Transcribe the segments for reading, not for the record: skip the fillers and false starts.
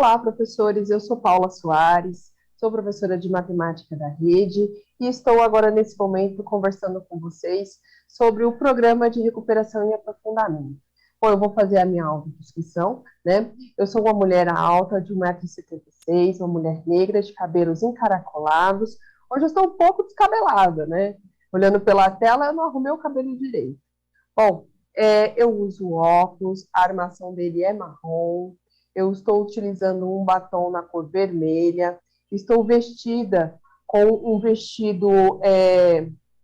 Olá, professores, eu sou Paula Soares, sou professora de matemática da rede e estou agora, nesse momento, conversando com vocês sobre o programa de recuperação e aprofundamento. Bom, eu vou fazer a minha autodescrição, né? Eu sou uma mulher alta de 1,76 m, uma mulher negra de cabelos encaracolados. Hoje eu estou um pouco descabelada, né? Olhando pela tela, eu não arrumei o cabelo direito. Bom, eu uso óculos, a armação dele é marrom, eu estou utilizando um batom na cor vermelha, estou vestida com um vestido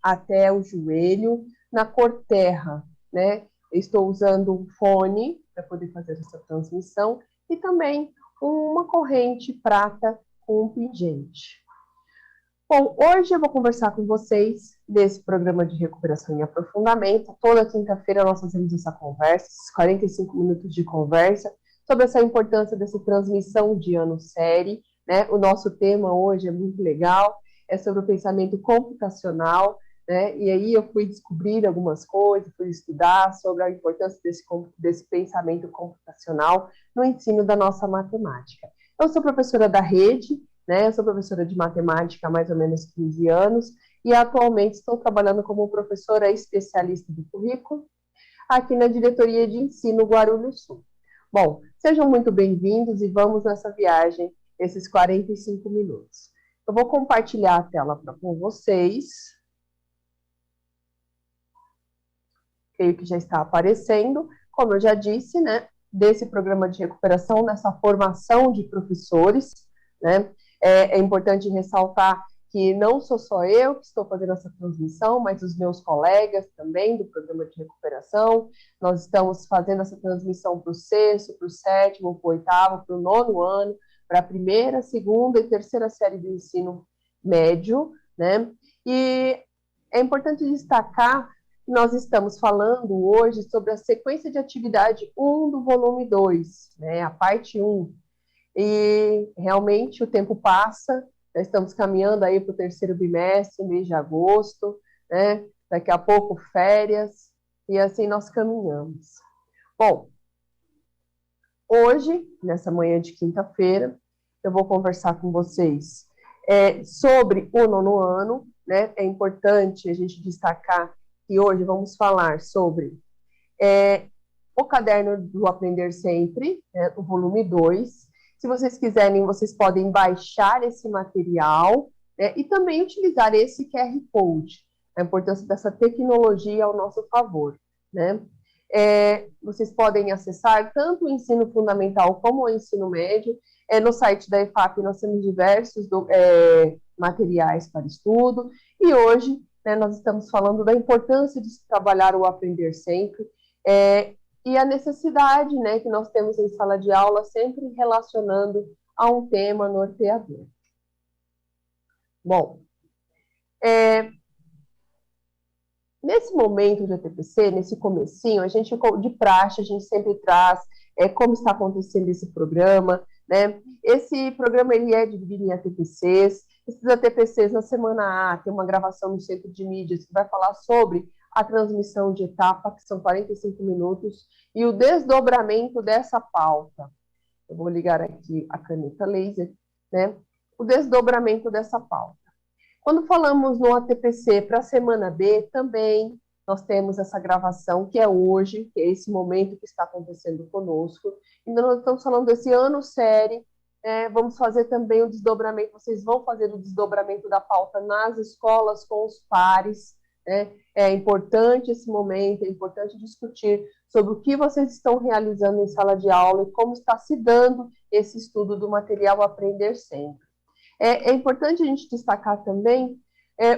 até o joelho, na cor terra, né? Estou usando um fone para poder fazer essa transmissão e também uma corrente prata com um pingente. Bom, hoje eu vou conversar com vocês desse programa de recuperação e aprofundamento. Toda quinta-feira nós fazemos essa conversa, esses 45 minutos de conversa, sobre essa importância dessa transmissão de ano-série, né? O nosso tema hoje é muito legal, é sobre o pensamento computacional, né? E aí eu fui descobrir algumas coisas, fui estudar sobre a importância desse pensamento computacional no ensino da nossa matemática. Eu sou professora da rede, né? Eu sou professora de matemática há mais ou menos 15 anos e atualmente estou trabalhando como professora especialista do currículo aqui na Diretoria de Ensino Guarulhos Sul. Bom, sejam muito bem-vindos e vamos nessa viagem, esses 45 minutos. Eu vou compartilhar a tela com vocês. Creio que já está aparecendo. Como eu já disse, né, desse programa de recuperação, nessa formação de professores, né, é importante ressaltar que não sou só eu que estou fazendo essa transmissão, mas os meus colegas também do programa de recuperação. Nós estamos fazendo essa transmissão para o sexto, para o sétimo, para o oitavo, para o nono ano, para a primeira, segunda e terceira série do ensino médio, né? E é importante destacar que nós estamos falando hoje sobre a sequência de atividade 1 do volume 2, né? A parte 1. E realmente o tempo passa, já estamos caminhando aí para o terceiro bimestre, mês de agosto, né? Daqui a pouco férias, e assim nós caminhamos. Bom, hoje, nessa manhã de quinta-feira, eu vou conversar com vocês sobre o nono ano, né? É importante a gente destacar que hoje vamos falar sobre o caderno do Aprender Sempre, né? O volume 2. Se vocês quiserem, vocês podem baixar esse material, né, e também utilizar esse QR Code, a importância dessa tecnologia ao nosso favor, né? Vocês podem acessar tanto o ensino fundamental como o ensino médio. No site da EFAP nós temos diversos materiais para estudo, e hoje, né, nós estamos falando da importância de se trabalhar o Aprender Sempre, e a necessidade, né, que nós temos em sala de aula, sempre relacionando a um tema norteador. Bom, nesse momento de ATPC, nesse comecinho, a gente, de praxe, a gente sempre traz como está acontecendo esse programa, né? Esse programa, ele é dividido em ATPCs. Esses ATPCs, na semana A, tem uma gravação no Centro de Mídias que vai falar sobre a transmissão de etapa, que são 45 minutos, e o desdobramento dessa pauta. Eu vou ligar aqui a caneta laser, né? O desdobramento dessa pauta. Quando falamos no ATPC para a semana B, também nós temos essa gravação, que é hoje, que é esse momento que está acontecendo conosco. Então, nós estamos falando desse ano série. Vamos fazer também o desdobramento, vocês vão fazer o desdobramento da pauta nas escolas com os pares, né? É importante esse momento, é importante discutir sobre o que vocês estão realizando em sala de aula e como está se dando esse estudo do material Aprender Sempre. É importante a gente destacar também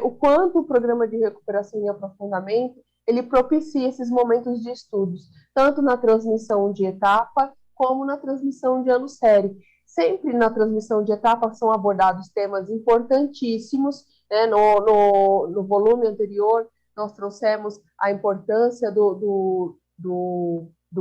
o quanto o programa de recuperação e aprofundamento ele propicia esses momentos de estudos, tanto na transmissão de etapa como na transmissão de ano série. Sempre na transmissão de etapa são abordados temas importantíssimos, né? No volume anterior, nós trouxemos a importância do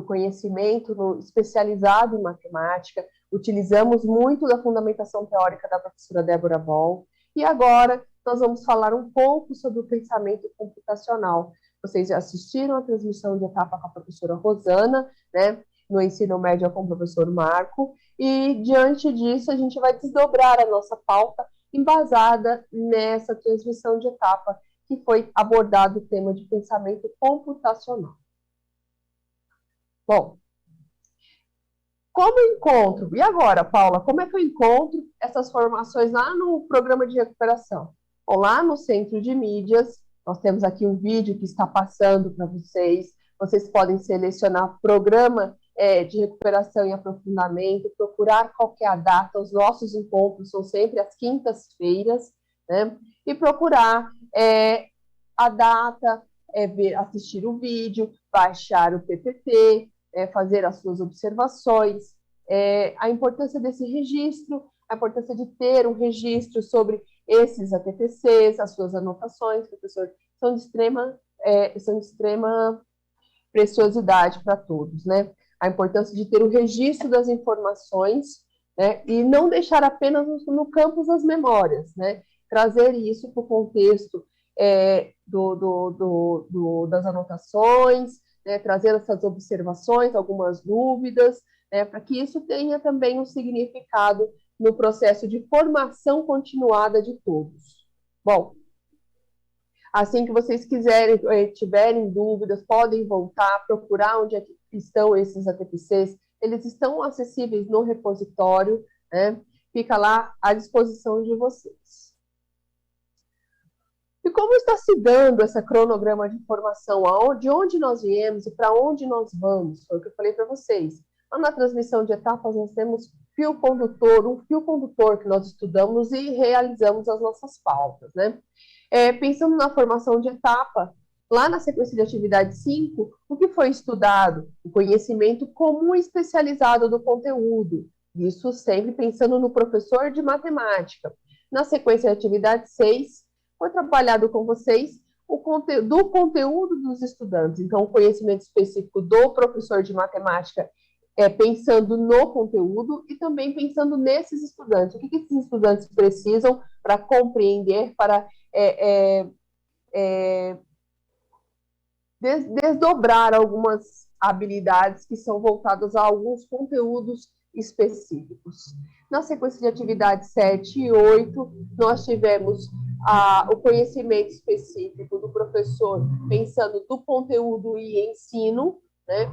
conhecimento especializado em matemática, utilizamos muito da fundamentação teórica da professora Débora Boll, e agora nós vamos falar um pouco sobre o pensamento computacional. Vocês já assistiram a transmissão de etapa com a professora Rosana, né? no ensino médio com o professor Marco, e diante disso a gente vai desdobrar a nossa pauta embasada nessa transmissão de etapa, que foi abordado o tema de pensamento computacional. Bom, como eu encontro? E agora, Paula, como é que eu encontro essas formações lá no programa de recuperação? Ou lá no Centro de Mídias, nós temos aqui um vídeo que está passando para vocês. Vocês podem selecionar programa de recuperação e aprofundamento, procurar qual que é a data. Os nossos encontros são sempre às quintas-feiras, né? E procurar a data, assistir o vídeo, baixar o PPT, fazer as suas observações, a importância desse registro, a importância de ter um registro sobre esses ATPCs, as suas anotações, professor, são de extrema preciosidade para todos, né? A importância de ter o registro das informações, né? E não deixar apenas no campo das memórias, né? Trazer isso para o contexto das anotações, né? Trazer essas observações, algumas dúvidas, né? Para que isso tenha também um significado no processo de formação continuada de todos. Bom, assim que vocês tiverem dúvidas, podem voltar, procurar onde estão esses ATPCs. Eles estão acessíveis no repositório, né? Fica lá à disposição de vocês. E como está se dando esse cronograma de formação? De onde nós viemos e para onde nós vamos? Foi o que eu falei para vocês. Na transmissão de etapas, nós temos um fio condutor que nós estudamos e realizamos as nossas pautas, né? Pensando na formação de etapa, lá na sequência de atividade 5, o que foi estudado? O conhecimento comum e especializado do conteúdo. Isso sempre pensando no professor de matemática. Na sequência de atividade 6, foi trabalhado com vocês o conteúdo dos estudantes. Então, o conhecimento específico do professor de matemática, pensando no conteúdo e também pensando nesses estudantes. O que esses estudantes precisam para compreender, para desdobrar algumas habilidades que são voltadas a alguns conteúdos específicos. Na sequência de atividades 7 e 8, nós tivemos o conhecimento específico do professor, pensando do conteúdo e ensino, né?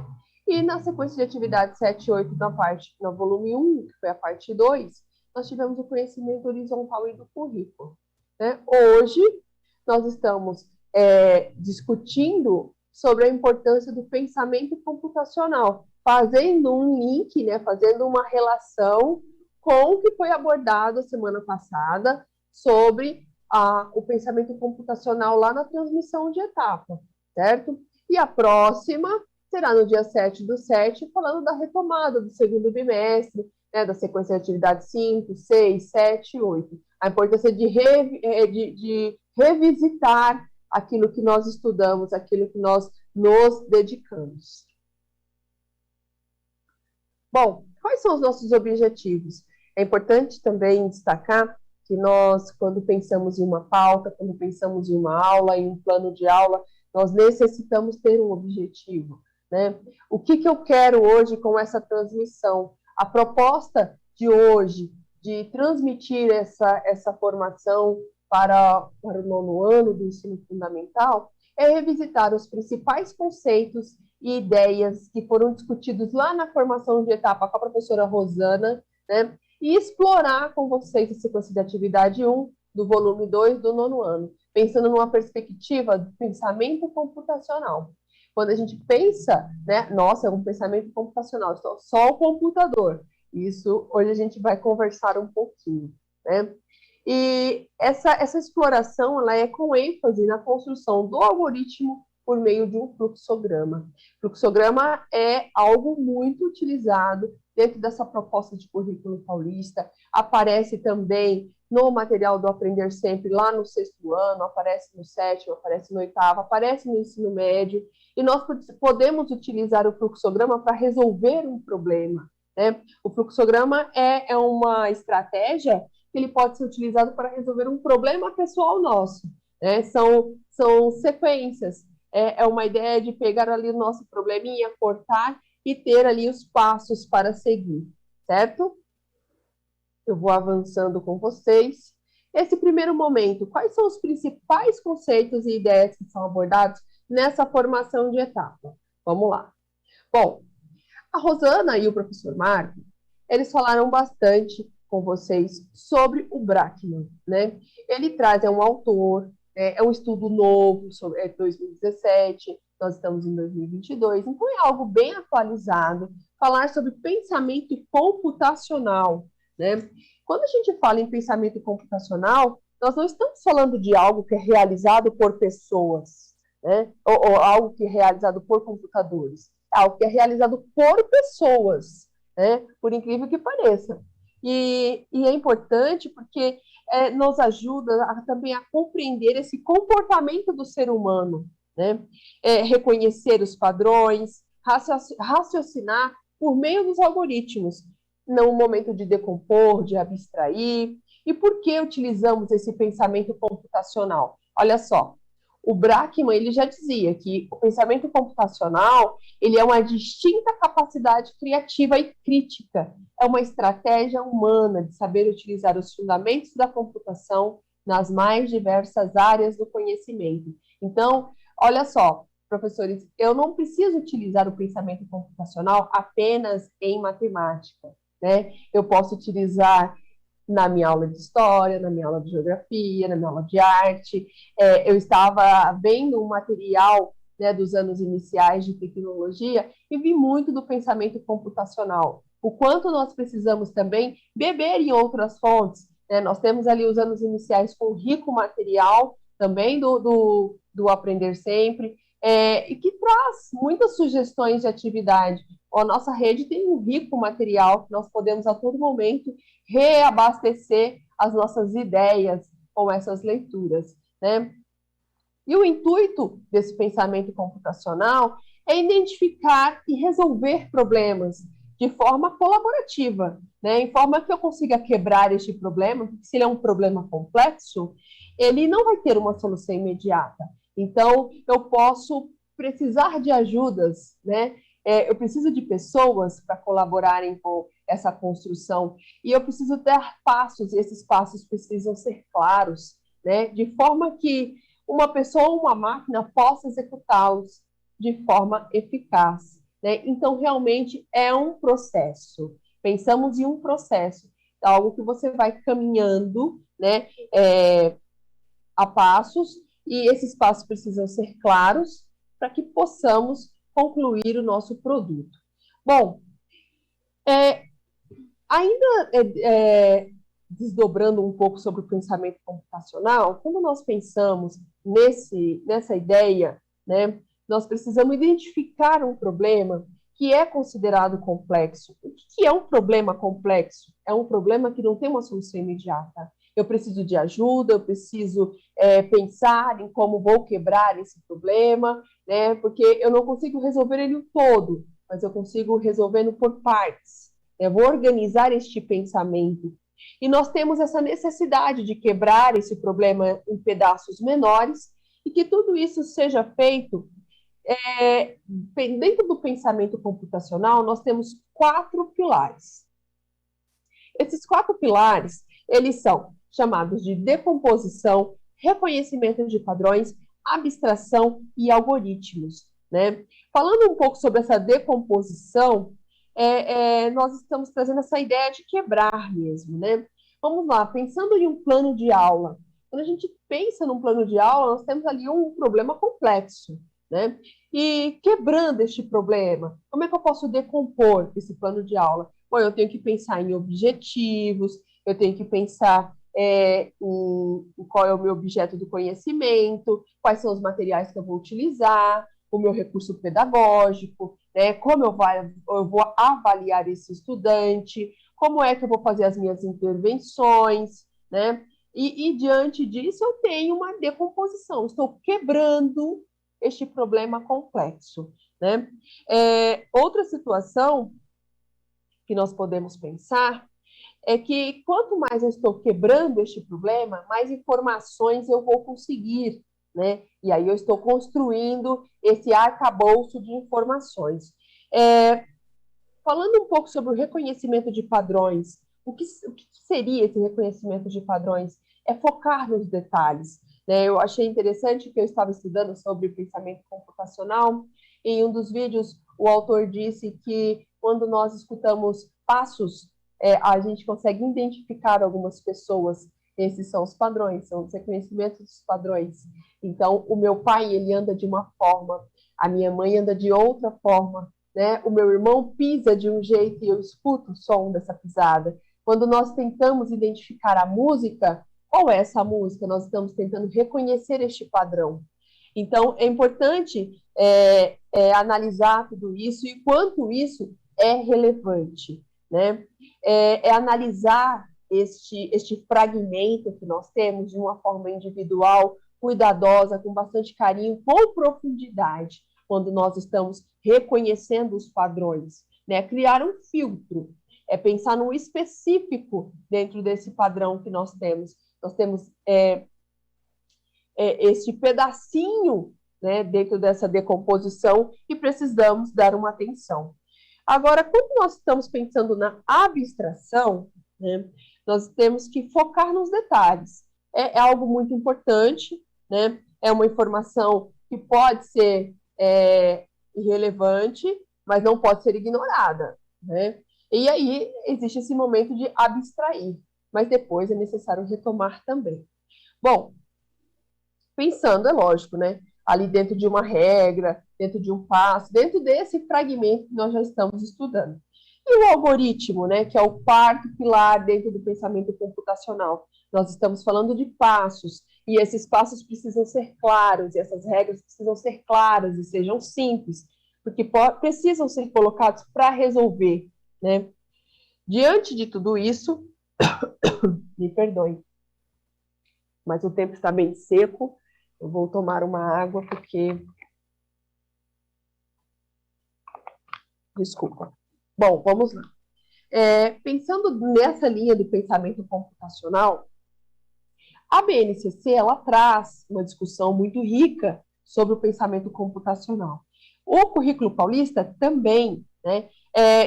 E na sequência de atividades 7 e 8, no volume 1, que foi a parte 2, nós tivemos o conhecimento horizontal e do currículo, né? Hoje, nós estamos discutindo sobre a importância do pensamento computacional, fazendo um link, né, fazendo uma relação com o que foi abordado semana passada sobre o pensamento computacional lá na transmissão de etapa, certo? E a próxima será no dia 7/7, falando da retomada do segundo bimestre, né, da sequência de atividades 5, 6, 7 e 8. A importância de revisitar aquilo que nós estudamos, aquilo que nós nos dedicamos. Bom, quais são os nossos objetivos? É importante também destacar que nós, quando pensamos em uma pauta, quando pensamos em uma aula, em um plano de aula, nós necessitamos ter um objetivo, né? O que eu quero hoje com essa transmissão? A proposta de hoje, de transmitir essa formação para o 9º ano do ensino fundamental, é revisitar os principais conceitos e ideias que foram discutidos lá na formação de etapa com a professora Rosana, né? E explorar com vocês a sequência de atividade 1 do volume 2 do 9º ano, pensando numa perspectiva do pensamento computacional. Quando a gente pensa, né, nossa, é um pensamento computacional, só o computador. Isso, hoje a gente vai conversar um pouquinho, né? E essa exploração, ela é com ênfase na construção do algoritmo por meio de um fluxograma. Fluxograma é algo muito utilizado dentro dessa proposta de currículo paulista, aparece também no material do Aprender Sempre, lá no 6º ano, aparece no 7º, aparece no 8º, aparece no ensino médio, e nós podemos utilizar o fluxograma para resolver um problema, né? O fluxograma é uma estratégia que ele pode ser utilizado para resolver um problema pessoal nosso, né? São sequências. É uma ideia de pegar ali o nosso probleminha, cortar e ter ali os passos para seguir, certo? Eu vou avançando com vocês. Esse primeiro momento, quais são os principais conceitos e ideias que são abordados nessa formação de etapa? Vamos lá. Bom, a Rosana e o professor Marco, eles falaram bastante com vocês sobre o Brackman, né? Ele traz, é um autor, é um estudo novo, sobre 2017, nós estamos em 2022, então é algo bem atualizado, falar sobre pensamento computacional, né? Quando a gente fala em pensamento computacional, nós não estamos falando de algo que é realizado por pessoas, né? Ou algo que é realizado por computadores. É algo que é realizado por pessoas, né? Por incrível que pareça. E é importante porque nos ajuda também a compreender esse comportamento do ser humano, né? Reconhecer os padrões, raciocinar por meio dos algoritmos, no momento de decompor, de abstrair. E por que utilizamos esse pensamento computacional? Olha só, o Brackman ele já dizia que o pensamento computacional ele é uma distinta capacidade criativa e crítica, é uma estratégia humana de saber utilizar os fundamentos da computação nas mais diversas áreas do conhecimento. Então, olha só, professores, eu não preciso utilizar o pensamento computacional apenas em matemática, né? Eu posso utilizar na minha aula de história, na minha aula de geografia, na minha aula de arte. Eu estava vendo um material, né, dos anos iniciais de tecnologia e vi muito do pensamento computacional. O quanto nós precisamos também beber em outras fontes, né? Nós temos ali os anos iniciais com rico material também do Aprender Sempre, e que traz muitas sugestões de atividade. A nossa rede tem um rico material que nós podemos a todo momento reabastecer as nossas ideias com essas leituras, né? E o intuito desse pensamento computacional é identificar e resolver problemas de forma colaborativa, né? Em forma que eu consiga quebrar este problema, porque se ele é um problema complexo, ele não vai ter uma solução imediata. Então, eu posso precisar de ajudas, né? Eu preciso de pessoas para colaborarem com essa construção e eu preciso ter passos, e esses passos precisam ser claros, né? De forma que uma pessoa ou uma máquina possa executá-los de forma eficaz, né? Então, realmente é um processo. Pensamos em um processo, algo que você vai caminhando, né? A passos, e esses passos precisam ser claros para que possamos concluir o nosso produto. Bom, ainda desdobrando um pouco sobre o pensamento computacional, quando nós pensamos nessa ideia, né, nós precisamos identificar um problema que é considerado complexo. O que é um problema complexo? É um problema que não tem uma solução imediata. Eu preciso de ajuda, eu preciso pensar em como vou quebrar esse problema, né, porque eu não consigo resolver ele todo, mas eu consigo resolvê-lo por partes. Eu vou organizar este pensamento. E nós temos essa necessidade de quebrar esse problema em pedaços menores e que tudo isso seja feito dentro do pensamento computacional. Nós temos 4 pilares. Esses 4 pilares, eles são chamados de decomposição, reconhecimento de padrões, abstração e algoritmos, né? Falando um pouco sobre essa decomposição, nós estamos trazendo essa ideia de quebrar mesmo, né? Vamos lá, pensando em um plano de aula. Quando a gente pensa num plano de aula, nós temos ali um problema complexo, né? E quebrando este problema, como é que eu posso decompor esse plano de aula? Bom, eu tenho que pensar em objetivos, eu tenho que pensar em qual é o meu objeto do conhecimento, quais são os materiais que eu vou utilizar, o meu recurso pedagógico, né? Como eu vou avaliar esse estudante, como é que eu vou fazer as minhas intervenções, né? E diante disso eu tenho uma decomposição, estou quebrando este problema complexo, né? Outra situação que nós podemos pensar é que quanto mais eu estou quebrando este problema, mais informações eu vou conseguir, né? E aí eu estou construindo esse arcabouço de informações. Falando um pouco sobre o reconhecimento de padrões, o que seria esse reconhecimento de padrões? É focar nos detalhes, né? Eu achei interessante que eu estava estudando sobre pensamento computacional. Em um dos vídeos, o autor disse que quando nós escutamos passos, a gente consegue identificar algumas pessoas. Esses são os padrões, são os reconhecimentos dos padrões. Então, o meu pai, ele anda de uma forma, a minha mãe anda de outra forma, né? O meu irmão pisa de um jeito e eu escuto o som dessa pisada. Quando nós tentamos identificar a música, qual é essa música? Nós estamos tentando reconhecer este padrão. Então, é importante analisar tudo isso e quanto isso é relevante, né? Analisar este fragmento que nós temos de uma forma individual, cuidadosa, com bastante carinho, com profundidade, quando nós estamos reconhecendo os padrões, né? Criar um filtro, pensar no específico dentro desse padrão que nós temos. Nós temos este pedacinho, né, dentro dessa decomposição e precisamos dar uma atenção. Agora, quando nós estamos pensando na abstração, né, nós temos que focar nos detalhes. É algo muito importante, né? É uma informação que pode ser irrelevante, mas não pode ser ignorada, né? E aí existe esse momento de abstrair, mas depois é necessário retomar também. Bom, pensando, é lógico, né? Ali dentro de uma regra, dentro de um passo, dentro desse fragmento que nós já estamos estudando. E o algoritmo, né, que é o quarto pilar dentro do pensamento computacional. Nós estamos falando de passos, e esses passos precisam ser claros, e essas regras precisam ser claras e sejam simples, porque precisam ser colocados para resolver, né? Diante de tudo isso, me perdoe, mas o tempo está bem seco, eu vou tomar uma água porque... Desculpa. Bom, vamos lá. Pensando nessa linha do pensamento computacional, a BNCC ela traz uma discussão muito rica sobre o pensamento computacional. O currículo paulista também, né,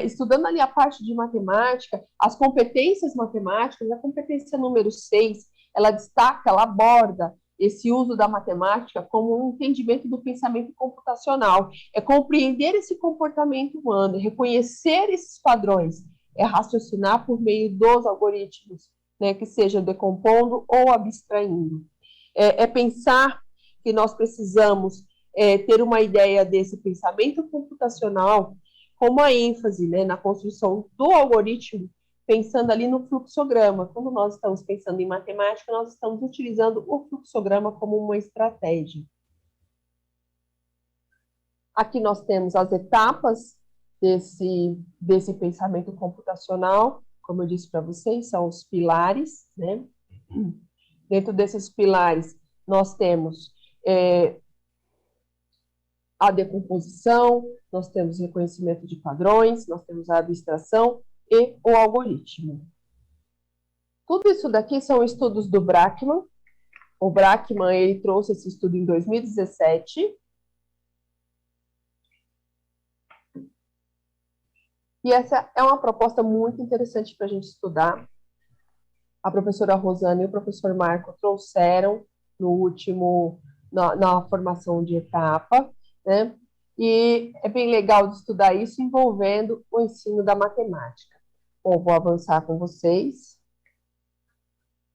estudando ali a parte de matemática, as competências matemáticas, a competência número 6, ela destaca, ela aborda esse uso da matemática como um entendimento do pensamento computacional. É compreender esse comportamento humano, reconhecer esses padrões, é raciocinar por meio dos algoritmos, né, que seja decompondo ou abstraindo. Pensar que nós precisamos ter uma ideia desse pensamento computacional com uma ênfase, né, na construção do algoritmo, pensando ali no fluxograma. Quando nós estamos pensando em matemática, nós estamos utilizando o fluxograma como uma estratégia. Aqui nós temos as etapas desse pensamento computacional, como eu disse para vocês, são os pilares, né? Dentro desses pilares, nós temos a decomposição, nós temos reconhecimento de padrões, nós temos a abstração e o algoritmo. Tudo isso daqui são estudos do Brackman. O Brackman, ele trouxe esse estudo em 2017. E essa é uma proposta muito interessante para a gente estudar. A professora Rosana e o professor Marco trouxeram na formação de etapa, né? E é bem legal de estudar isso envolvendo o ensino da matemática. Bom, vou avançar com vocês.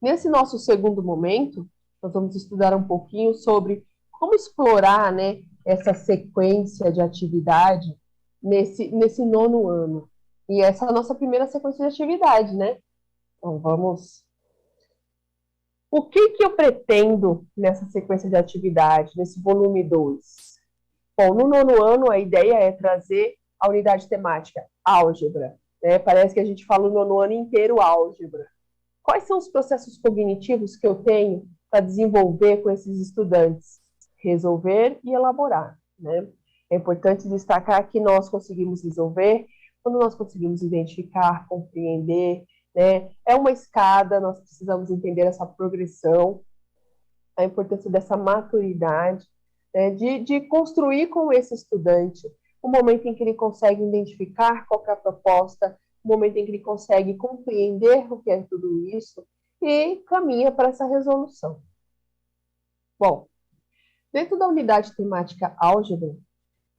Nesse nosso segundo momento, nós vamos estudar um pouquinho sobre como explorar, né, essa sequência de atividade nesse nono ano. E essa é a nossa primeira sequência de atividade, né? Então, vamos... O que eu pretendo nessa sequência de atividade, nesse volume 2? Bom, no nono ano, a ideia é trazer a unidade temática álgebra, né? Parece que a gente fala o nono ano inteiro álgebra. Quais são os processos cognitivos que eu tenho para desenvolver com esses estudantes? Resolver e elaborar, né? É importante destacar que nós conseguimos resolver quando nós conseguimos identificar, compreender, né? É uma escada, nós precisamos entender essa progressão, a importância dessa maturidade, né? de construir com esse estudante o momento em que ele consegue identificar qual que é a proposta, o momento em que ele consegue compreender o que é tudo isso e caminha para essa resolução. Bom, dentro da unidade temática álgebra,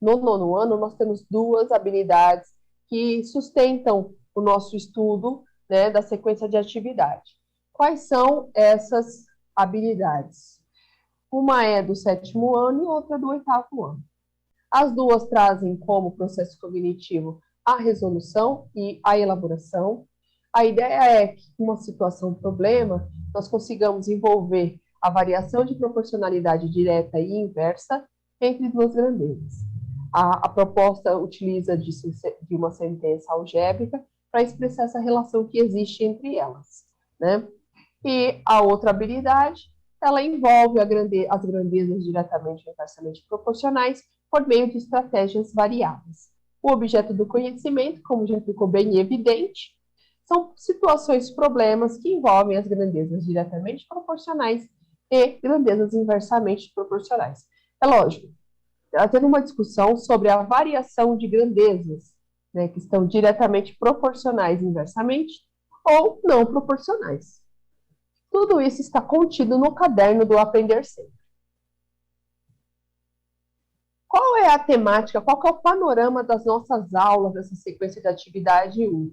no 9º ano, nós temos duas habilidades que sustentam o nosso estudo, né, da sequência de atividade. Quais são essas habilidades? Uma é do 7º ano e outra do 8º ano. As duas trazem como processo cognitivo a resolução e a elaboração. A ideia é que, em uma situação problema, nós consigamos envolver a variação de proporcionalidade direta e inversa entre duas grandezas. A proposta utiliza de uma sentença algébrica para expressar essa relação que existe entre elas, né? E a outra habilidade, ela envolve as grandezas diretamente e inversamente proporcionais por meio de estratégias variáveis. O objeto do conhecimento, como já ficou bem evidente, são situações, problemas que envolvem as grandezas diretamente proporcionais e grandezas inversamente proporcionais. É lógico, está tendo uma discussão sobre a variação de grandezas, né, que estão diretamente proporcionais inversamente ou não proporcionais. Tudo isso está contido no caderno do Aprender Sempre. Qual é a temática, qual é o panorama das nossas aulas dessa sequência de atividade 1?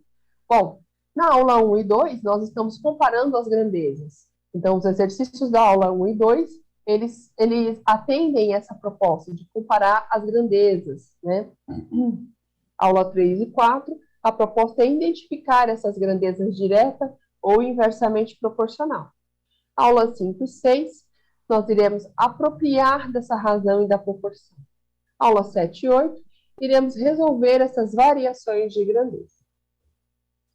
Bom, na aula 1 e 2, nós estamos comparando as grandezas. Então, os exercícios da aula 1 e 2, eles atendem essa proposta de comparar as grandezas, né? Aula 3 e 4, a proposta é identificar essas grandezas direta ou inversamente proporcional. Aula 5 e 6, nós iremos apropriar dessa razão e da proporção. Aula 7 e 8, iremos resolver essas variações de grandeza.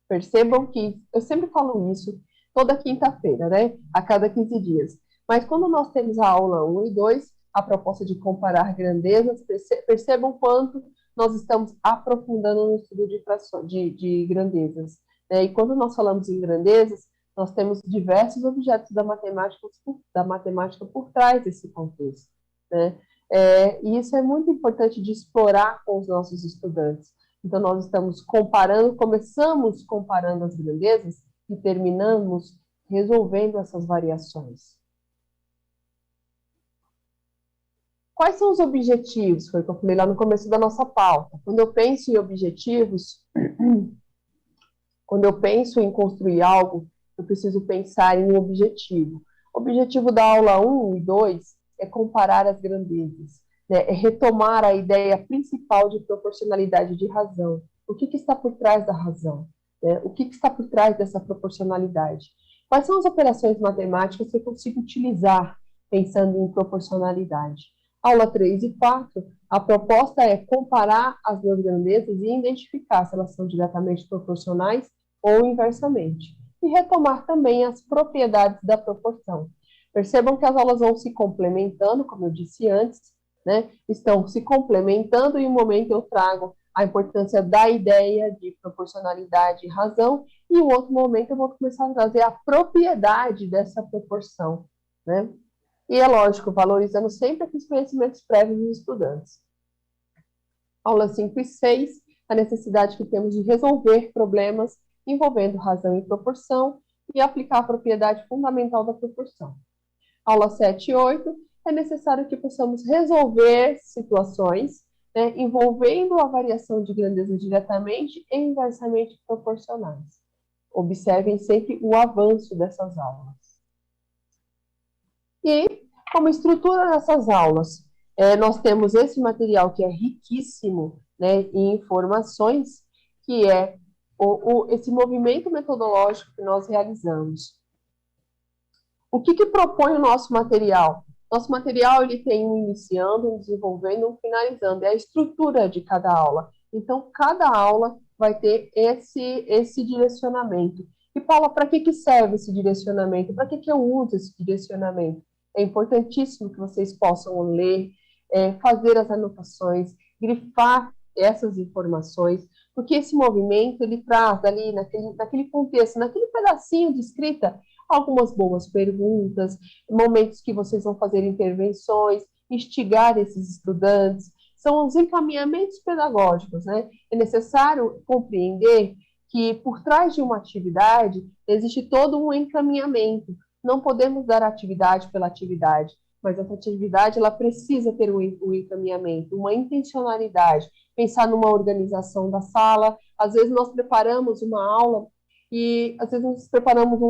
Percebam que eu sempre falo isso toda quinta-feira, né? A cada 15 dias. Mas quando nós temos a aula 1 e 2, a proposta de comparar grandezas, percebam quanto nós estamos aprofundando no estudo de grandezas, né? E quando nós falamos em grandezas, nós temos diversos objetos da matemática por trás desse contexto, né? E isso é muito importante de explorar com os nossos estudantes. Então, nós estamos começamos comparando as grandezas e terminamos resolvendo essas variações. Quais são os objetivos? Foi o que eu falei lá no começo da nossa pauta. Quando eu penso em objetivos, quando eu penso em construir algo, eu preciso pensar em um objetivo. O objetivo da aula 1 e 2 é comparar as grandezas, né? É retomar a ideia principal de proporcionalidade de razão. O que está por trás da razão? Né? O que está por trás dessa proporcionalidade? Quais são as operações matemáticas que eu consigo utilizar pensando em proporcionalidade? Aula 3 e 4, a proposta é comparar as duas grandezas e identificar se elas são diretamente proporcionais ou inversamente. E retomar também as propriedades da proporção. Percebam que as aulas vão se complementando, como eu disse antes, né? Estão se complementando e em um momento eu trago a importância da ideia de proporcionalidade e razão, e em outro momento eu vou começar a trazer a propriedade dessa proporção, né? E é lógico, valorizando sempre aqueles conhecimentos prévios dos estudantes. Aula 5 e 6, a necessidade que temos de resolver problemas envolvendo razão e proporção e aplicar a propriedade fundamental da proporção. Aula 7 e 8, é necessário que possamos resolver situações, né, envolvendo a variação de grandeza diretamente e inversamente proporcionais. Observem sempre o avanço dessas aulas. E, como estrutura dessas aulas, nós temos esse material que é riquíssimo, né, em informações, que é esse movimento metodológico que nós realizamos. O que propõe o nosso material? Nosso material ele tem um iniciando, um desenvolvendo, um finalizando. É a estrutura de cada aula. Então, cada aula vai ter esse direcionamento. E, Paula, para que serve esse direcionamento? Para que eu uso esse direcionamento? É importantíssimo que vocês possam ler, fazer as anotações, grifar essas informações, porque esse movimento, ele traz ali, naquele contexto, naquele pedacinho de escrita, algumas boas perguntas, momentos que vocês vão fazer intervenções, instigar esses estudantes, são os encaminhamentos pedagógicos, né? É necessário compreender que por trás de uma atividade existe todo um encaminhamento. Não podemos dar atividade pela atividade, mas essa atividade ela precisa ter um encaminhamento, uma intencionalidade, pensar numa organização da sala. Às vezes nós preparamos uma aula e às vezes nós preparamos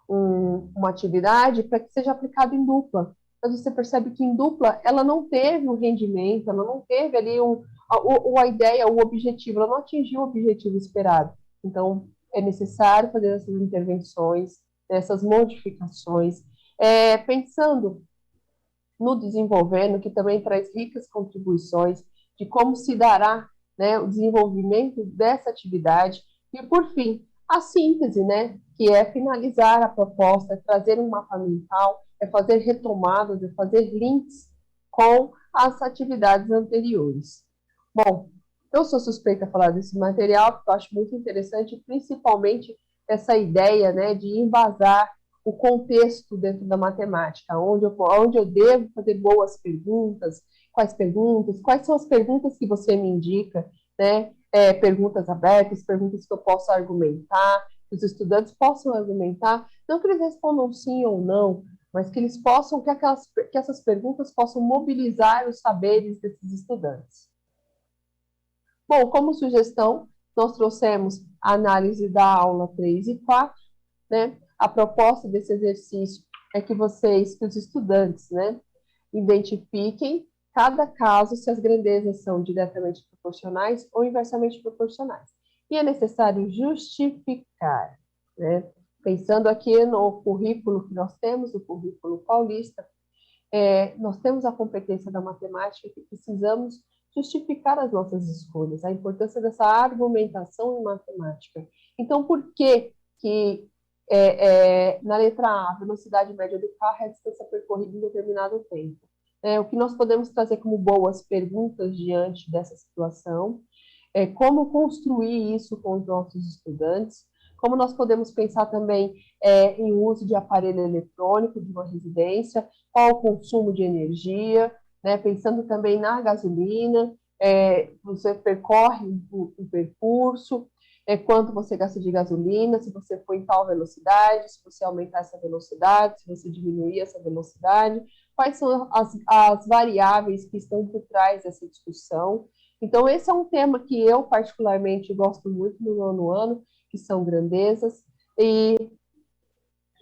uma atividade para que seja aplicada em dupla. Mas você percebe que em dupla ela não teve um rendimento, ela não teve ali a ideia, o objetivo, ela não atingiu o objetivo esperado. Então, é necessário fazer essas intervenções, essas modificações, pensando no desenvolvendo, que também traz ricas contribuições de como se dará, né, o desenvolvimento dessa atividade. E, por fim, a síntese, né, que é finalizar a proposta, é trazer um mapa mental, é fazer retomadas, é fazer links com as atividades anteriores. Bom, eu sou suspeita a falar desse material, porque eu acho muito interessante, principalmente essa ideia, né, de embasar o contexto dentro da matemática, onde eu devo fazer boas perguntas, quais são as perguntas que você me indica, né? Perguntas abertas, perguntas que eu possa argumentar, que os estudantes possam argumentar, não que eles respondam sim ou não, mas que eles possam, que essas perguntas possam mobilizar os saberes desses estudantes. Bom, como sugestão, nós trouxemos a análise da aula 3 e 4, né? A proposta desse exercício é que os estudantes, né, identifiquem cada caso se as grandezas são diretamente proporcionais ou inversamente proporcionais. E é necessário justificar, né? Pensando aqui no currículo que nós temos, o currículo paulista, nós temos a competência da matemática que precisamos justificar as nossas escolhas, a importância dessa argumentação em matemática. Então, por que na letra A, a velocidade média do carro é a distância percorrida em determinado tempo? O que nós podemos trazer como boas perguntas diante dessa situação? Como construir isso com os nossos estudantes? Como nós podemos pensar também em uso de aparelho eletrônico de uma residência? Qual o consumo de energia? Né? Pensando também na gasolina, você percorre um percurso, quanto você gasta de gasolina, se você for em tal velocidade, se você aumentar essa velocidade, se você diminuir essa velocidade, quais são as variáveis que estão por trás dessa discussão. Então, esse é um tema que eu particularmente gosto muito no nono ano, que são grandezas, e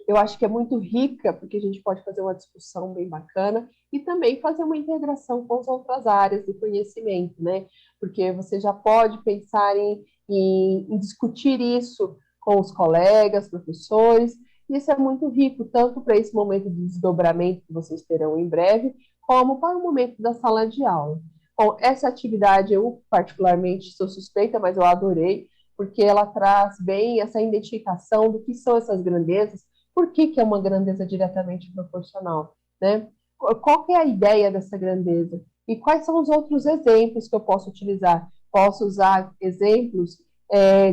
eu acho que é muito rica, porque a gente pode fazer uma discussão bem bacana e também fazer uma integração com as outras áreas do conhecimento, né? Porque você já pode pensar em discutir isso com os colegas, professores, e isso é muito rico, tanto para esse momento de desdobramento que vocês terão em breve, como para o momento da sala de aula. Bom, essa atividade eu particularmente sou suspeita, mas eu adorei, porque ela traz bem essa identificação do que são essas grandezas. Por que é uma grandeza diretamente proporcional? Né? Qual que é a ideia dessa grandeza? E quais são os outros exemplos que eu posso utilizar? Posso usar exemplos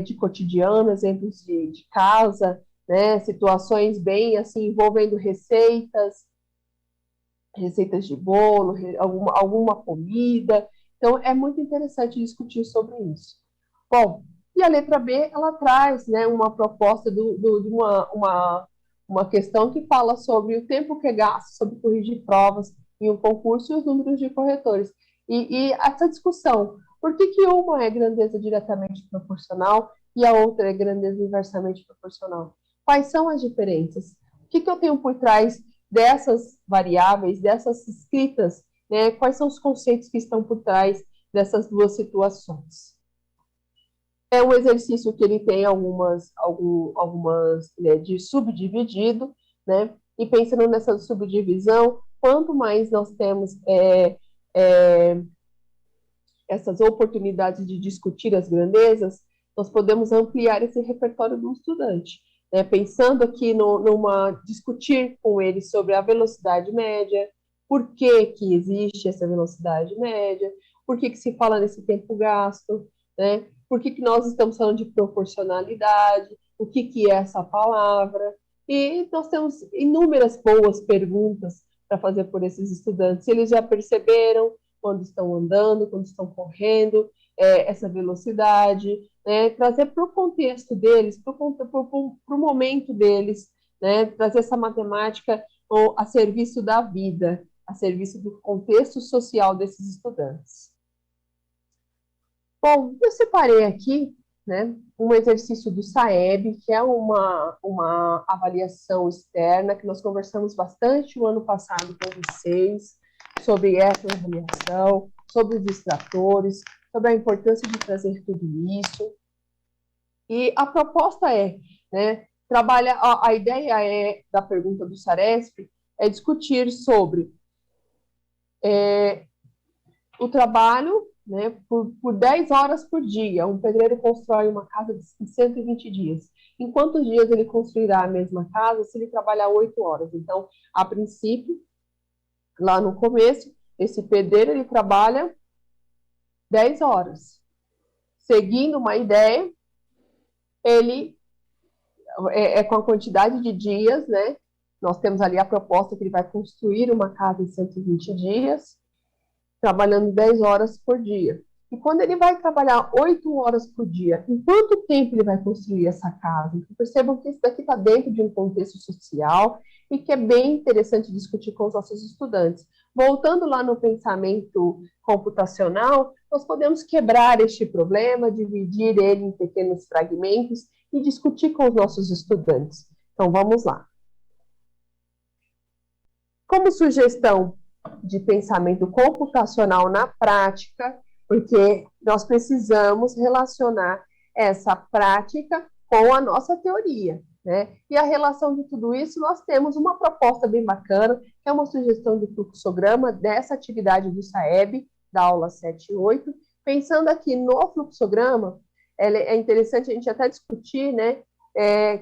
de cotidiano, exemplos de casa, né? Situações bem assim, envolvendo receitas de bolo, alguma comida. Então, é muito interessante discutir sobre isso. Bom, e a letra B, ela traz, né, uma proposta de uma questão que fala sobre o tempo que é gasto sobre corrigir provas em um concurso e os números de corretores. E essa discussão, por que uma é grandeza diretamente proporcional e a outra é grandeza inversamente proporcional? Quais são as diferenças? O que eu tenho por trás dessas variáveis, dessas escritas, né? Quais são os conceitos que estão por trás dessas duas situações? É um exercício que ele tem algumas né, de subdividido, né? E pensando nessa subdivisão, quanto mais nós temos essas oportunidades de discutir as grandezas, nós podemos ampliar esse repertório do estudante. Né? Pensando aqui discutir com ele sobre a velocidade média, por que existe essa velocidade média, por que se fala nesse tempo gasto, né? Por que nós estamos falando de proporcionalidade, o que é essa palavra, e nós temos inúmeras boas perguntas para fazer por esses estudantes. Eles já perceberam quando estão andando, quando estão correndo, essa velocidade, né? Trazer para o contexto deles, para o momento deles, né? Trazer essa matemática a serviço da vida, a serviço do contexto social desses estudantes. Bom, eu separei aqui, né, um exercício do SAEB, que é uma avaliação externa, que nós conversamos bastante o ano passado com vocês, sobre essa avaliação, sobre os distratores, sobre a importância de trazer tudo isso. E a proposta né, a ideia da pergunta do SARESP é discutir sobre o trabalho, né, por 10 horas por dia. Um pedreiro constrói uma casa em 120 dias. Em quantos dias ele construirá a mesma casa se ele trabalhar 8 horas? Então, a princípio, lá no começo, esse pedreiro ele trabalha 10 horas. Seguindo uma ideia, ele com a quantidade de dias, né? Nós temos ali a proposta que ele vai construir uma casa em 120 dias, trabalhando 10 horas por dia. E quando ele vai trabalhar 8 horas por dia, em quanto tempo ele vai construir essa casa? Então, percebam que isso daqui está dentro de um contexto social e que é bem interessante discutir com os nossos estudantes. Voltando lá no pensamento computacional, nós podemos quebrar este problema, dividir ele em pequenos fragmentos e discutir com os nossos estudantes. Então, vamos lá. Como sugestão de pensamento computacional na prática, porque nós precisamos relacionar essa prática com a nossa teoria, né? E a relação de tudo isso, nós temos uma proposta bem bacana, que é uma sugestão de fluxograma dessa atividade do SAEB, da aula 7 e 8. Pensando aqui no fluxograma, é interessante a gente até discutir, né,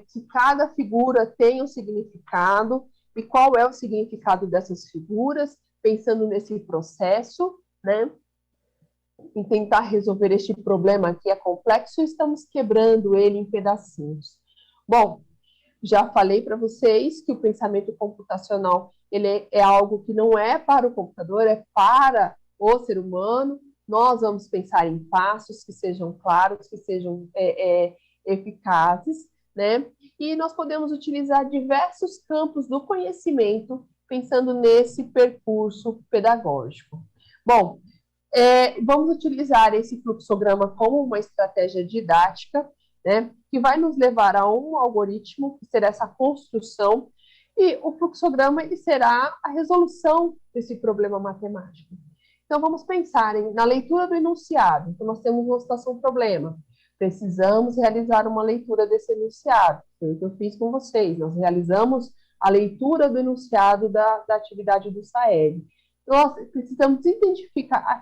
que cada figura tem um significado, e qual é o significado dessas figuras, pensando nesse processo, né, em tentar resolver este problema que é complexo, estamos quebrando ele em pedacinhos. Bom, já falei para vocês que o pensamento computacional ele é algo que não é para o computador, é para o ser humano. Nós vamos pensar em passos que sejam claros, que sejam eficazes, né? E nós podemos utilizar diversos campos do conhecimento pensando nesse percurso pedagógico. Bom, vamos utilizar esse fluxograma como uma estratégia didática, né, que vai nos levar a um algoritmo, que será essa construção, e o fluxograma ele será a resolução desse problema matemático. Então, vamos pensar na leitura do enunciado. Então, nós temos uma situação-problema. Precisamos realizar uma leitura desse enunciado. Foi o que eu fiz com vocês. Nós realizamos a leitura do enunciado da atividade do SAEB. Nós precisamos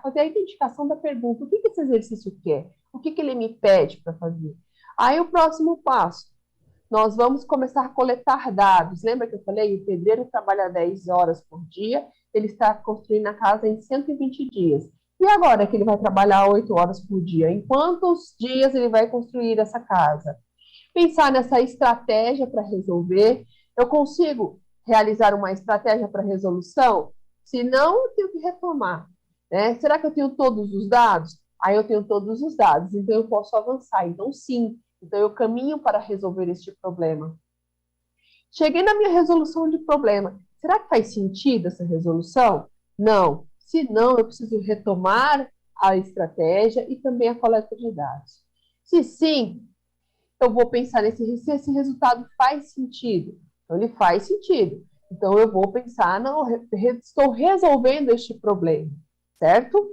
fazer a identificação da pergunta. O que esse exercício quer? O que ele me pede para fazer? Aí, o próximo passo. Nós vamos começar a coletar dados. Lembra que eu falei? O pedreiro trabalha 10 horas por dia, ele está construindo a casa em 120 dias. E agora que ele vai trabalhar 8 horas por dia? Em quantos dias ele vai construir essa casa? Pensar nessa estratégia para resolver. Eu consigo realizar uma estratégia para resolução? Se não, eu tenho que retomar. Né? Será que eu tenho todos os dados? Aí eu tenho todos os dados, então eu posso avançar. Então, sim. Então, eu caminho para resolver este problema. Cheguei na minha resolução de problema. Será que faz sentido essa resolução? Não. Se não, eu preciso retomar a estratégia e também a coleta de dados. Se sim, eu vou pensar se esse resultado faz sentido. Então, ele faz sentido. Então, eu vou pensar, não, estou resolvendo este problema, certo?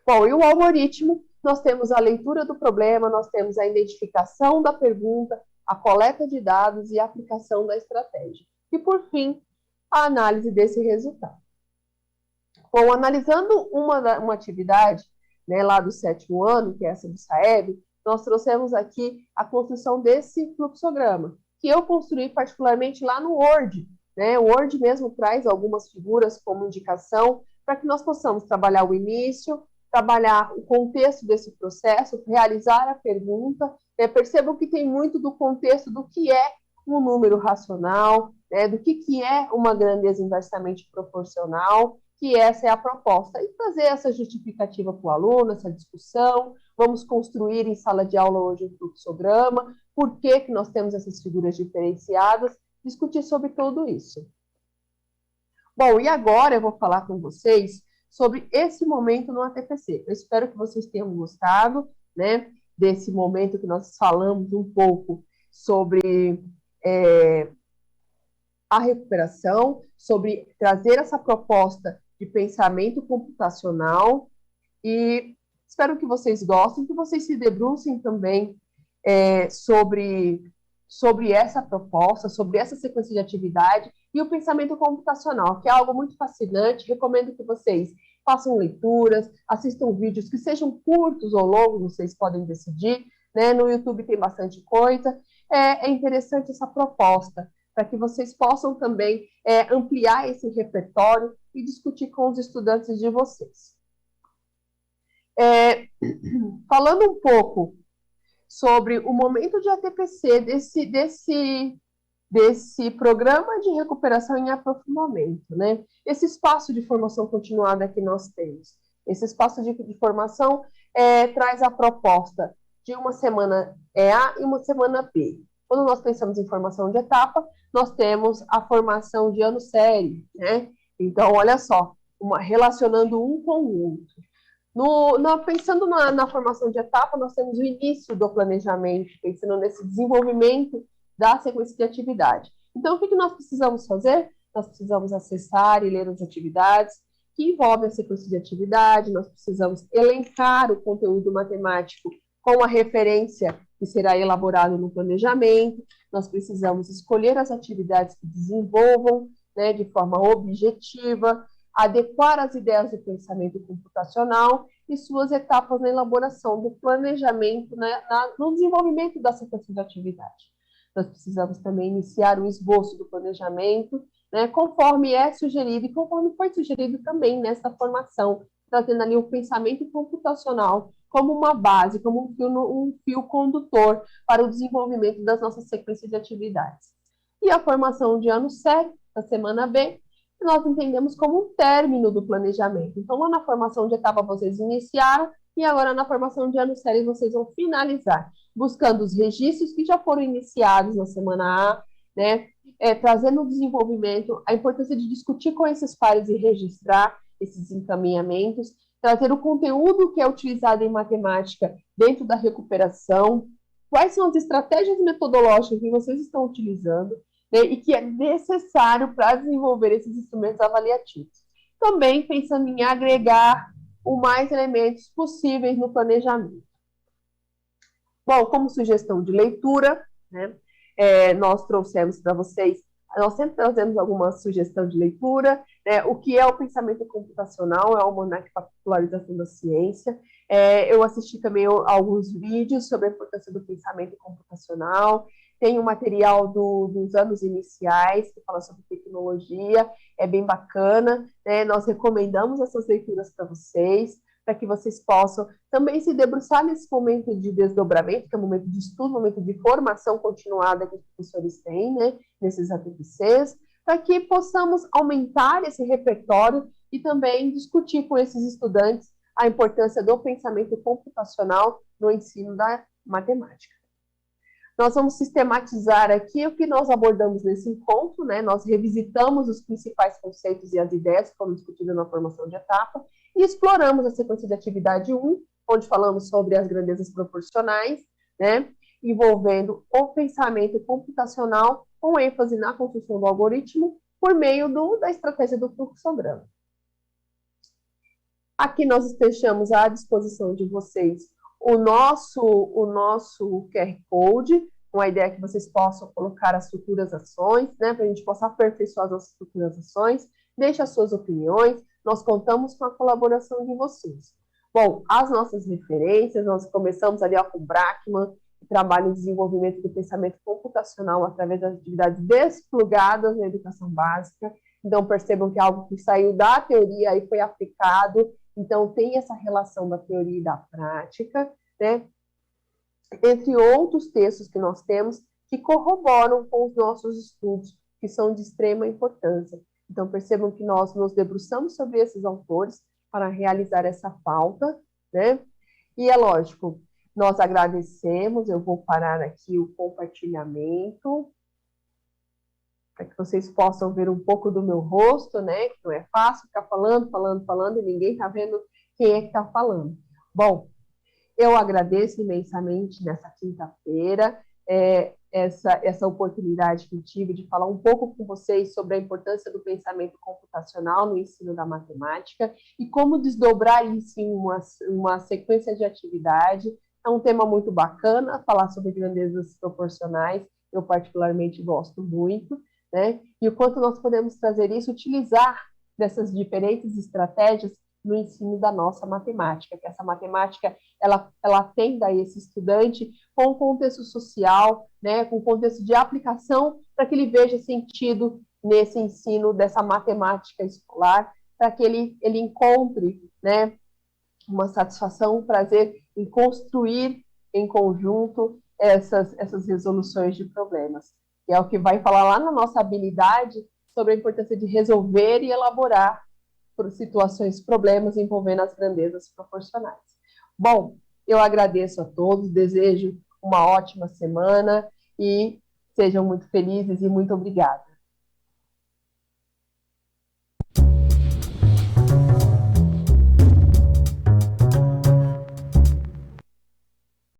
Bom, e o algoritmo, nós temos a leitura do problema, nós temos a identificação da pergunta, a coleta de dados e a aplicação da estratégia. E, por fim, a análise desse resultado. Bom, analisando uma atividade, né, lá do 7º ano, que é essa do SAEB, nós trouxemos aqui a construção desse fluxograma, que eu construí particularmente lá no Word. Né? O Word mesmo traz algumas figuras como indicação para que nós possamos trabalhar o início, trabalhar o contexto desse processo, realizar a pergunta. Percebam que tem muito do contexto do que é um número racional, né, do que é uma grandeza inversamente proporcional, que essa é a proposta, e trazer essa justificativa para o aluno, essa discussão. Vamos construir em sala de aula hoje um fluxograma, por que nós temos essas figuras diferenciadas, discutir sobre tudo isso. Bom, e agora eu vou falar com vocês sobre esse momento no ATPC. Eu espero que vocês tenham gostado, né, desse momento que nós falamos um pouco sobre a recuperação, sobre trazer essa proposta de pensamento computacional, e espero que vocês gostem, que vocês se debrucem também sobre essa proposta, sobre essa sequência de atividade e o pensamento computacional, que é algo muito fascinante. Recomendo que vocês façam leituras, assistam vídeos que sejam curtos ou longos, vocês podem decidir, né? No YouTube tem bastante coisa. É interessante essa proposta, para que vocês possam também ampliar esse repertório e discutir com os estudantes de vocês. Falando um pouco sobre o momento de ATPC, desse programa de recuperação em aprofundamento, né? Esse espaço de formação continuada que nós temos. Esse espaço de formação traz a proposta de uma semana A e uma semana B. Quando nós pensamos em formação de etapa, nós temos a formação de ano série, né? Então, olha só, relacionando um com o outro. Pensando na formação de etapa, nós temos o início do planejamento, pensando nesse desenvolvimento da sequência de atividade. Então, o que nós precisamos fazer? Nós precisamos acessar e ler as atividades que envolvem a sequência de atividade, nós precisamos elencar o conteúdo matemático com a referência que será elaborado no planejamento, nós precisamos escolher as atividades que desenvolvam, né, de forma objetiva, adequar as ideias do pensamento computacional e suas etapas na elaboração do planejamento, né, no desenvolvimento da sequência de atividade. Nós precisamos também iniciar o esboço do planejamento, né, conforme é sugerido e conforme foi sugerido também nessa formação, trazendo ali o pensamento computacional como uma base, como um fio condutor para o desenvolvimento das nossas sequências de atividades. E a formação de ano sério, na semana B, nós entendemos como um término do planejamento. Então, lá na formação de etapa vocês iniciaram e agora na formação de ano sério vocês vão finalizar, buscando os registros que já foram iniciados na semana A, né, trazendo o desenvolvimento, a importância de discutir com esses pares e registrar esses encaminhamentos, trazer o conteúdo que é utilizado em matemática dentro da recuperação, quais são as estratégias metodológicas que vocês estão utilizando, né, e que é necessário para desenvolver esses instrumentos avaliativos. Também pensando em agregar o mais elementos possíveis no planejamento. Bom, como sugestão de leitura, né, nós trouxemos para vocês, nós sempre trazemos alguma sugestão de leitura, né, o que é o pensamento computacional, é o Almanaque para a Popularização da Ciência. Eu assisti também alguns vídeos sobre a importância do pensamento computacional, tem um material dos anos iniciais, que fala sobre tecnologia, é bem bacana, né? Nós recomendamos essas leituras para vocês, para que vocês possam também se debruçar nesse momento de desdobramento, que é um momento de estudo, um momento de formação continuada que os professores têm, né, nesses ATPCs, para que possamos aumentar esse repertório e também discutir com esses estudantes a importância do pensamento computacional no ensino da matemática. Nós vamos sistematizar aqui o que nós abordamos nesse encontro, né? Nós revisitamos os principais conceitos e as ideias que foram discutidas na formação de etapa e exploramos a sequência de atividade 1, onde falamos sobre as grandezas proporcionais, né? Envolvendo o pensamento computacional com ênfase na construção do algoritmo por meio da estratégia do fluxograma. Aqui nós deixamos à disposição de vocês o nosso QR Code, com a ideia que vocês possam colocar as futuras ações, né, para a gente possa aperfeiçoar as nossas futuras ações, deixe as suas opiniões, nós contamos com a colaboração de vocês. Bom, as nossas referências, nós começamos ali com o Brackman, que trabalha em desenvolvimento do pensamento computacional através das atividades desplugadas na educação básica, então percebam que é algo que saiu da teoria e foi aplicado. Então, tem essa relação da teoria e da prática, né? Entre outros textos que nós temos que corroboram com os nossos estudos, que são de extrema importância. Então, percebam que nós nos debruçamos sobre esses autores para realizar essa pauta, né? E é lógico, nós agradecemos, eu vou parar aqui o compartilhamento, para que vocês possam ver um pouco do meu rosto, né? Que não é fácil ficar falando, e ninguém está vendo quem é que está falando. Bom, eu agradeço imensamente nessa quinta-feira essa oportunidade que eu tive de falar um pouco com vocês sobre a importância do pensamento computacional no ensino da matemática e como desdobrar isso em uma sequência de atividade. É um tema muito bacana, falar sobre grandezas proporcionais, eu particularmente gosto muito, né? E o quanto nós podemos trazer isso, utilizar dessas diferentes estratégias no ensino da nossa matemática, que essa matemática ela atenda a esse estudante com o contexto social, né, com o contexto de aplicação, para que ele veja sentido nesse ensino dessa matemática escolar, para que ele encontre, né, uma satisfação, um prazer em construir em conjunto essas resoluções de problemas. Que é o que vai falar lá na nossa habilidade sobre a importância de resolver e elaborar por situações, problemas envolvendo as grandezas proporcionais. Bom, eu agradeço a todos, desejo uma ótima semana e sejam muito felizes e muito obrigada.